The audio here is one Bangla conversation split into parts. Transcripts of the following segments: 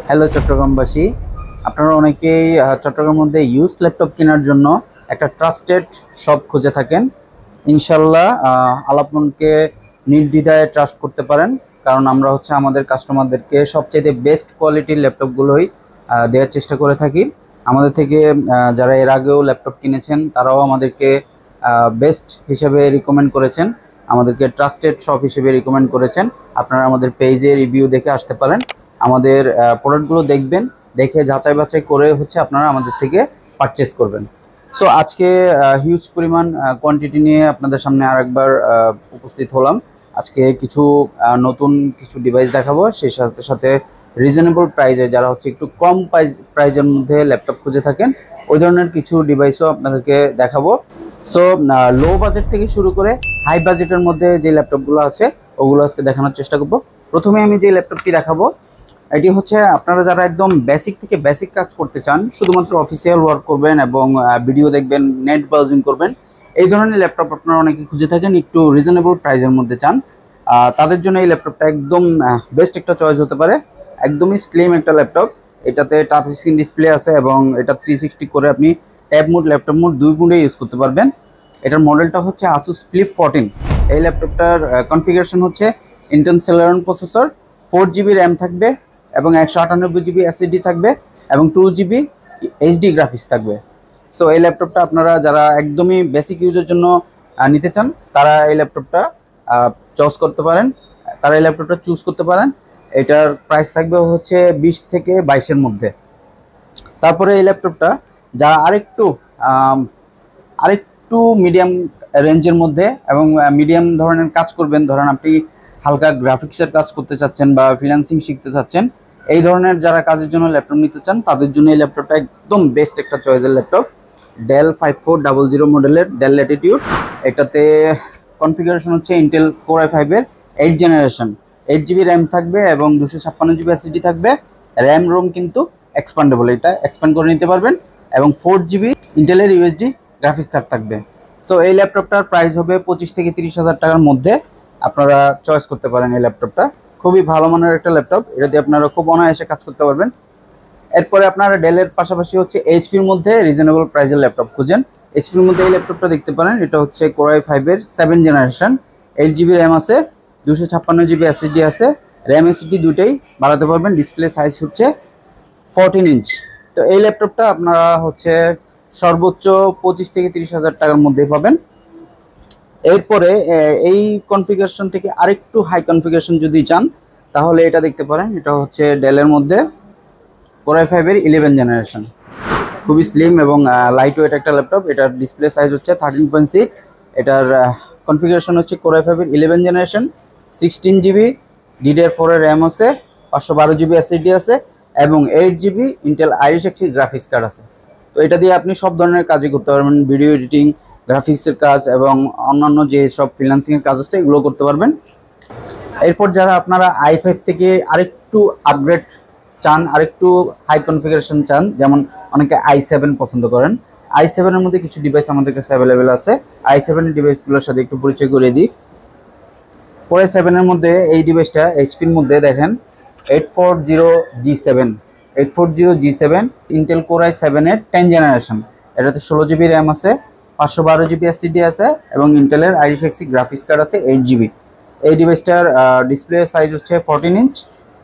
হ্যালো চট্টগ্রামবাসী, আপনারা অনেকেই চট্টগ্রামের মধ্যে ইউজ ল্যাপটপ কেনার জন্য একটা ট্রাস্টেড শপ খুঁজে থাকেন। ইনশাল্লাহ আলাপনকে নির্দ্বিধায় ট্রাস্ট করতে পারেন, কারণ আমরা আমাদের কাস্টমারদেরকে সবচেয়ে বেস্ট কোয়ালিটির ল্যাপটপগুলোই দেওয়ার চেষ্টা করে থাকি। আমাদের থেকে যারা এর আগেও ল্যাপটপ কিনেছেন তারাও আমাদেরকে বেস্ট হিসেবে রিকমেন্ড করেছেন, আমাদেরকে ট্রাস্টেড শপ হিসেবে রিকমেন্ড করেছেন। আপনারা আমাদের পেজে রিভিউ দেখে আসতে পারেন, আমাদের প্রোডাক্টগুলো দেখবেন, দেখে যাচাই বাছাই করে আপনারা আমাদের থেকে পারচেস করবেন। সো আজকে হিউজ পরিমাণ কোয়ান্টিটি নিয়ে আপনাদের সামনে আরেকবার উপস্থিত হলাম। আজকে কিছু নতুন কিছু ডিভাইস দেখাবো, সেই সাথে সাথে রিজনেবল প্রাইসে যারা একটু কম প্রাইজের মধ্যে ল্যাপটপ খুঁজে থাকেন ওই ধরনের কিছু ডিভাইসও আপনাদেরকে দেখাবো। সো লো বাজেট থেকে শুরু করে হাই বাজেটের মধ্যে যে ল্যাপটপগুলো আছে ওগুলো আজকে দেখানোর চেষ্টা করব। প্রথমে আমি যে ল্যাপটপটি দেখাবো এটি আপনারা যারা একদম বেসিক থেকে বেসিক কাজ করতে চান, শুধুমাত্র অফিসিয়াল ওয়ার্ক করবেন এবং ভিডিও দেখবেন, নেট ব্রাউজিং করবেন, এই ধরনের ল্যাপটপ আপনারা অনেকে খুঁজে থাকেন, একটু রিজনেবল প্রাইসের মধ্যে চান, তাদের জন্য এই ল্যাপটপটা একদম বেস্ট একটা চয়েস হতে পারে। একদমই স্লিম একটা ল্যাপটপ, এটাতে টাচ স্ক্রিন ডিসপ্লে আছে এবং এটা 360 করে আপনি ট্যাব মোড, ল্যাপটপ মোড দুই মোডে ইউজ করতে পারবেন। এটার মডেলটা Asus Flip 14। এই ল্যাপটপটার configuration Intel Celeron processor, 4GB RAM থাকবে এবং 198GB SSD থাকবে এবং 2GB HD গ্রাফিক্স থাকবে। সো এই ল্যাপটপটা আপনারা যারা একদমই বেসিক ইউজের জন্য নিতে চান তারা এই ল্যাপটপটা চয়েস করতে পারেন, তারা এই ল্যাপটপটা চুজ করতে পারেন। এটার প্রাইস থাকবে 20 থেকে 22-এর মধ্যে। তারপরে এই ল্যাপটপটা যারা আরেকটু মিডিয়াম রেঞ্জের মধ্যে এবং মিডিয়াম ধরনের কাজ করবেন, ধরেন আপনি হালকা গ্রাফিক্সের কাজ করতে চাচ্ছেন বা ফ্রিল্যান্সিং শিখতে চাচ্ছেন, এই ধরনের যারা কাজের জন্য ল্যাপটপ নিতে চান তাদের জন্য এই ল্যাপটপটা একদম বেস্ট একটা চয়েসের ল্যাপটপ। ডেল 5400 মডেলের ডেল ল্যাটিটিউড। এটাতে configuration Intel Core i5-এর 8th generation, 8GB RAM থাকবে এবং 256GB SSD থাকবে। র্যাম রোম কিন্তু এক্সপান্ডেবল, এটা এক্সপ্যান্ড করে নিতে পারবেন এবং 4GB ইন্টেলের USD গ্রাফিক্স কার্ড থাকবে। সো এই ল্যাপটপটার প্রাইস হবে 25 থেকে 30,000 টাকার মধ্যে। আপনারা চয়েস করতে পারেন এই ল্যাপটপটা, খুবই ভালো মানের একটা ল্যাপটপ, এটা দিয়ে আপনারা খুব অনায়াসে কাজ করতে পারবেন। এরপরে আপনারা ডেলের পাশাপাশি এইচপির মধ্যে রিজনেবল প্রাইসের ল্যাপটপ খুঁজেন, এইচপির মধ্যে এই ল্যাপটপটা দেখতে পারেন। এটা Core i5-এর 7th generation, 8GB RAM আছে, 256GB SSD আছে, র্যাম SSD দুটোই বাড়াতে পারবেন। Display size 14 inch. তো এই ল্যাপটপটা আপনারা সর্বোচ্চ 25 থেকে 30,000 টাকার মধ্যেই পাবেন। এরপরে এই কনফিগারেশন থেকে আরেকটু হাই কনফিগারেশন যদি চান তাহলে এটা দেখতে পারেন। এটা ডেলের মধ্যে Core i5-এর 11th জেনারেশন, খুবই স্লিম এবং লাইট ওয়েট একটা ল্যাপটপ। এটার ডিসপ্লে সাইজ 13.6। এটার configuration Core i5-এর 11th generation, 16GB DDR4 এর র্যাম আছে, 512GB SSD আছে এবং 8GB Intel Irish এক্সি graphics card আছে। তো এটা দিয়ে আপনি সব ধরনের কাজই করতে পারবেন, ভিডিও এডিটিং, গ্রাফিক্সের কাজ এবং অন্যান্য যে সব ফ্রিল্যান্সিংয়ের কাজ আছে এগুলো করতে পারবেন। এরপর যারা আপনারা i5 থেকে আরেকটু আপগ্রেড চান, আরেকটু হাই কনফিগারেশন চান, যেমন অনেকে i7 পছন্দ করেন, i7-এর মধ্যে কিছু ডিভাইস আমাদের কাছে অ্যাভেলেবেল আছে। i7-এর ডিভাইসগুলোর সাথে একটু পরিচয় করে দিই। Core i7-এর মধ্যে এই ডিভাইসটা এইচপির মধ্যে দেখেন 840G7, 840G7 Intel Core i7-এর 10th generation. এটাতে 16GB র্যাম আছে, 512GB SSD আছে এবং ইন্টেলের আইরিশ এক্সি গ্রাফিক্স কার্ড আছে 8GB। এই ডিভাইসটার ডিসপ্লে সাইজ 14 ইঞ্চ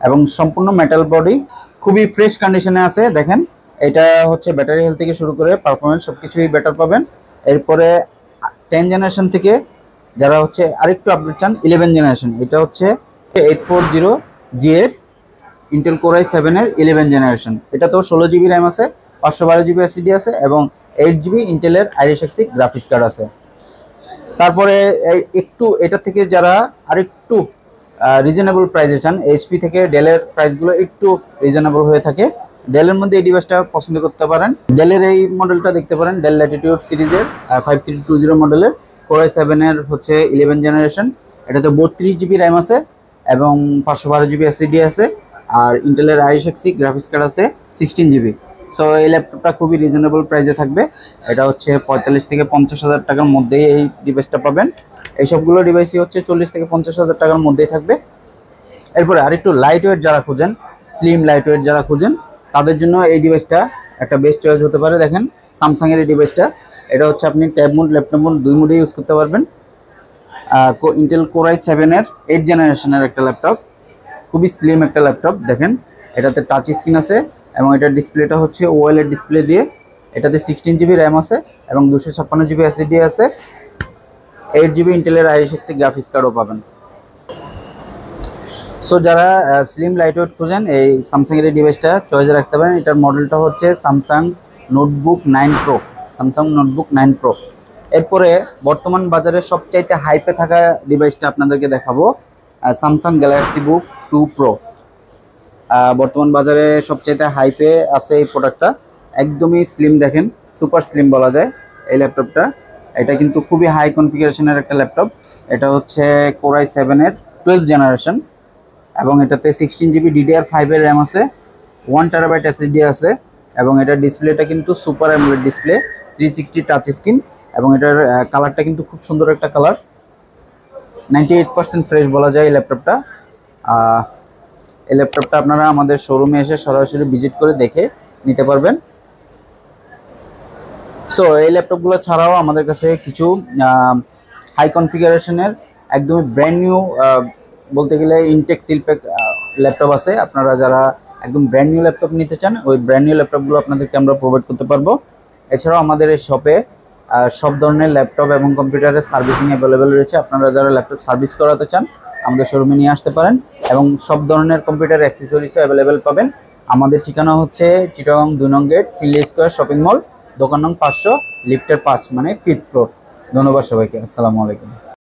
এবং সম্পূর্ণ মেটাল বডি, খুবই ফ্রেশ কন্ডিশনে আছে। দেখেন এটা ব্যাটারি হেলথ থেকে শুরু করে পারফরমেন্স সবকিছুই বেটার পাবেন। এরপরে 10 জেনারেশন থেকে যারা আরেকটু আপডেট চান, 11 জেনারেশন, এটা 840G8 ইন্টেল Core i7-এর 11 জেনারেশন। এটা তো 16GB র্যাম আছে, 512GB SSD আছে এবং 8GB ইন্টেলের আইরিশ এক্সি গ্রাফিক্স কার্ড আছে। তারপরে একটু এটা থেকে যারা আরেকটু রিজনেবল প্রাইসে চান, এইচপি থেকে ডেলের প্রাইসগুলো একটু রিজনেবল হয়ে থাকে। ডেলের মধ্যে এই ডিভাইসটা পছন্দ করতে পারেন। ডেলের এই মডেলটা দেখতে পারেন, ডেল ল্যাটিটিউড সিরিজের 5320 মডেলের Core i7-এর 11 জেনারেশন। এটাতে 32GB র্যাম আছে এবং 512GB SSD আছে আর ইন্টেলের আইরিশ এক্সি গ্রাফিক্স কার্ড আছে 16GB। সো এই ল্যাপটপটা খুবই রিজনেবল প্রাইসে থাকবে। এটা 45 থেকে 50,000 টাকার মধ্যেই এই ডিভাইসটা পাবেন। এই সবগুলো ডিভাইসই 40 থেকে 50,000 টাকার মধ্যেই থাকবে। এরপরে আরেকটু লাইট ওয়েট যারা খুঁজেন স্লিম লাইটওয়েট যারা খুঁজেন তাদের জন্য এই ডিভাইসটা একটা বেস্ট চয়েস হতে পারে। দেখেন স্যামসাংয়ের এই ডিভাইসটা, এটা হচ্ছে আপনি ট্যাব মোড ল্যাপটপ মোড দুই মোডে ইউজ করতে পারবেন। ইন্টেল কোর i7-এর 8th জেনারেশনের একটা ল্যাপটপ, খুবই স্লিম একটা ল্যাপটপ। দেখেন এটাতে টাচ স্ক্রিন আছে এবং এটার ডিসপ্লেটা হচ্ছে ওএলইডি ডিসপ্লে দিয়ে। এটাতে 16 জিবি র্যাম আছে এবং 256 জিবি এসএসডি আছে। 8 জিবি ইন্টেলের i6 গ্রাফিক্স কার্ডও পাবেন। সো যারা স্লিম লাইটওয়েট খুঁজেন এই স্যামসাংয়ের এই ডিভাইসটা চয়েসে রাখতে পারেন। এটার মডেলটা হচ্ছে Samsung notebook 9 pro, Samsung notebook 9 pro. এরপরে বর্তমান বাজারে সবচাইতে হাইপে থাকা ডিভাইসটা আপনাদেরকে দেখাবো, স্যামসাং গ্যালাক্সি বুক 2 প্রো। বর্তমান বাজারে সবচাইতে হাইপে আছে এই প্রোডাক্টটা, একদমই স্লিম, দেখেন সুপার স্লিম বলা যায় এই ল্যাপটপটা। এটা কিন্তু খুবই হাই কনফিগারেশনের একটা ল্যাপটপ। এটা হচ্ছে কোর i7-এর 12th জেনারেশন এবং এটাতে 16 জিবি DDR5-এর র্যাম আছে, 1 টেরাবাইট এসএসডি আছে এবং এটার ডিসপ্লেটা কিন্তু super AMOLED display, 360 touch screen এবং এটার কালারটা কিন্তু খুব সুন্দর একটা কালার। 98% ফ্রেশ বলা যায় এই ল্যাপটপটা। এই ল্যাপটপটা আপনারা আমাদের শোরুমে এসে সরাসরি ভিজিট করে দেখে নিতে পারবেন। সো এই ল্যাপটপগুলো ছাড়াও আমাদের কাছে কিছু হাই কনফিগারেশনের একদমই ব্র্যান্ড নিউ বলতে গেলে ইনটেক সিলপ্যাক ল্যাপটপ আছে। আপনারা যারা একদম ব্র্যান্ড নিউ ল্যাপটপ নিতে চান ওই ব্র্যান্ড নিউ ল্যাপটপগুলো আপনাদেরকে আমরা প্রোভাইড করতে পারবো। এছাড়াও আমাদের এই শপে সব ধরনের ল্যাপটপ এবং কম্পিউটারের সার্ভিসিং অ্যাভেলেবেল রয়েছে। আপনারা যারা ল্যাপটপ সার্ভিস করাতে চান আমাদের শোরুমে নিয়ে আসতে পারেন এবং সব ধরনের কম্পিউটার অ্যাক্সেসরিজও অ্যাভেলেবেল পাবেন। আমাদের ঠিকানা হচ্ছে চিটাগং 2 নং gate, Finlay square shopping mall, দোকান নং 500, লিফটের 5 মানে 5th ফ্লোর। ধন্যবাদ সবাইকে, আসসালামু আলাইকুম।